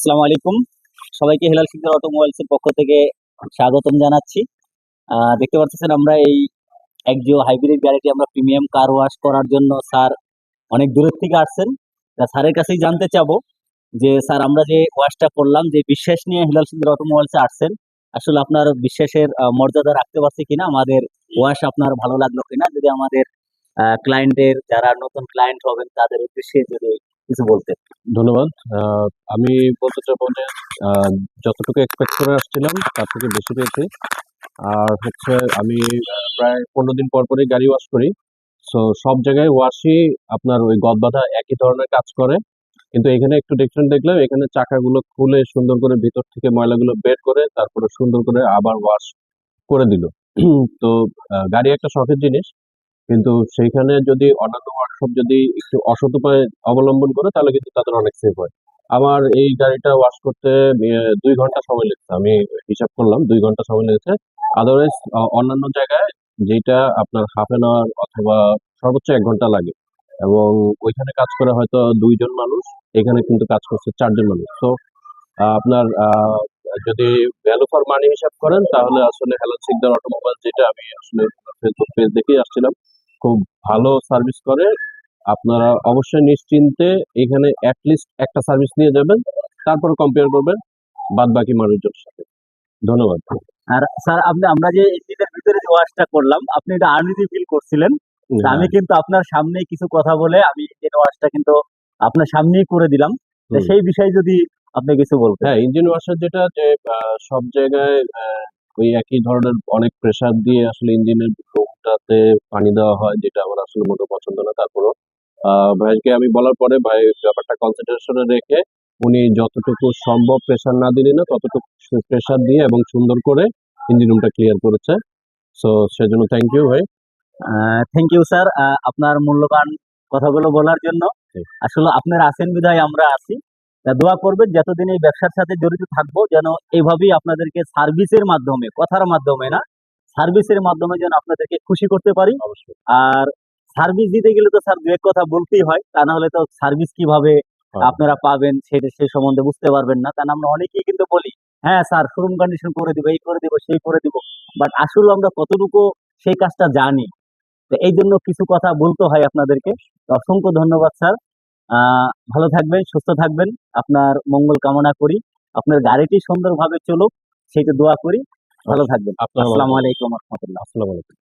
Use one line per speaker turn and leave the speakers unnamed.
আসসালামু আলাইকুম। সবাইকে হেলাল শিকদার অটোমোবাইলস এর পক্ষ থেকে স্বাগতম জানাচ্ছি। দেখতে পাচ্ছেন আমরা এই একজিও হাইব্রিড গাড়িটি আমরা প্রিমিয়াম কার ওয়াশ করার জন্য স্যার অনেক দূরের থেকে আসছেন। স্যারের কাছেই জানতে চাবো যে স্যার আমরা যে ওয়াশটা করলাম, যে বিশ্বাস নিয়ে হেলাল শিকদার অটোমোবাইলস এ আসছেন, আসলে আপনার বিশ্বাসের মর্যাদা রাখতে পারছে কিনা, আমাদের ওয়াশ আপনার ভালো লাগলো কিনা, যদি আমাদের ক্লায়েন্টের যারা নতুন ক্লায়েন্ট হবেন তাদের উদ্দেশ্যে যদি কিছু বলতেন।
ধন্যবাদ। আমি বলতে চাবো যে যতটুকু এক্সপেক্ট করে আসছিলাম তার থেকে বেশি পেয়েছি। আর হচ্ছে আমি প্রায় 15 দিন পর পরই গাড়ি ওয়াশ করি। সো সব জায়গায় ওয়াশই আপনার ওই গদবাঁধা একই ধরনের কাজ করে, কিন্তু এখানে একটু ডিফারেন্ট দেখলাম। এখানে চাকাগুলো খুলে সুন্দর করে ভিতর থেকে ময়লাগুলো বের করে তারপরে সুন্দর করে আবার ওয়াশ করে দিল। তো গাড়ি একটা শখের জিনিস, কিন্তু সেইখানে যদি অন্যান্য ওয়ার্কশপ যদি একটু অসৎ উপায় অবলম্বন করে তাহলে কিন্তু তাদের অনেক সেভ হয়। আমার এই গাড়িটা ওয়াশ করতে 2 ঘন্টা সময় লেগেছে। আমি হিসাব করলাম 2 ঘন্টা সময় লেগেছে। আদারওয়াইজ অন্যান্য জায়গায় যেটা আপনার হাফ অ্যান আওয়ার অথবা সর্বোচ্চ 1 ঘন্টা লাগে, এবং ওইখানে কাজ করে হয়তো 2 জন মানুষ, এখানে কিন্তু কাজ করছে 4 জন মানুষ। তো আপনার যদি ভ্যালু ফর মানি হিসাব করেন তাহলে আসলে হেলাল শিকদার অটোমোবাইল, যেটা আমি আসলে ফেসবুক পেজ দেখেই আসছিলাম, খুব ভালো সার্ভিস করে। আপনারা অবশ্যই নিশ্চিন্তে এখানে অ্যাটলিস্ট একটা সার্ভিস নিয়ে যাবেন, তারপর কম্পেয়ার করবেন বাদ বাকি মানুষজনের সাথে। ধন্যবাদ।
আর স্যার আমরা যে ইঞ্জিনের ভিতরে যে ওয়াশটা করলাম, আপনি এটা আনইজি ফিল করছিলেন। তা আমি
হ্যাঁ।
কিন্তু আপনার সামনেই কিছু কথা বলে আমি ইঞ্জিন ওয়াশটা কিন্তু আপনার সামনেই করে দিলাম। তো
হুম।
সেই বিষয়ে যদি আপনি কিছু বলতেন।
হ্যাঁ, ইঞ্জিন ওয়াশার যেটা যে সব জায়গায় ওই একই ধরনের অনেক প্রেসার দিয়ে আসলে ইঞ্জিনের রুমটাতে পানি দেওয়া হয়, যেটা আমার আসলে মোটেও পছন্দ না। তারপরও ভাইকে আমি বলার পরে ভাই ব্যাপারটা কনসিডারেশনে রেখে উনি যতটুকু সম্ভব প্রেসার না দিলেন না ততটুকু প্রেসার দিয়ে এবং সুন্দর করে ইঞ্জিন রুমটা ক্লিয়ার করেছে। সো সেজন্য থ্যাংক ইউ ভাই।
থ্যাংক ইউ স্যার, আপনার মূল্যবান কথাগুলো বলার জন্য। আসলে আপনার আছেন বিধায় আমরা আছি। তা দোয়া করবেন যতদিন এই ব্যবসার সাথে জড়িত থাকবো, যেন এইভাবেই আপনাদেরকে সার্ভিসের মাধ্যমে, কথার মাধ্যমে না, সার্ভিসের মাধ্যমে যেন আপনাদেরকে খুশি করতে পারি।
অবশ্যই।
আর সার্ভিস দিতে গেলে তো স্যার দু এক কথা বলতেই হয়, তা না হলে তো সার্ভিস কিভাবে আপনারা পাবেন সেটা সে সম্বন্ধে বুঝতে পারবেন না। কারণ আমরা অনেকেই কিন্তু বলি, হ্যাঁ স্যার শোরুম কন্ডিশন করে দিব, এই করে দিব, সেই করে দিব, বাট আসলে আমরা কতটুকু সেই কাজটা জানি। তো এই জন্য কিছু কথা বলতে হয় আপনাদেরকে। তো অসংখ্য ধন্যবাদ স্যার। ভালো থাকবেন, সুস্থ থাকবেন, আপনার মঙ্গল কামনা করি। আপনার গাড়িটি সুন্দরভাবে চলুক, সেইটা দোয়া করি। ভালো থাকবেন।
আপনার
আসসালামু আলাইকুম রহমতুল্লাহ।
আসসালামু আলাইকুম।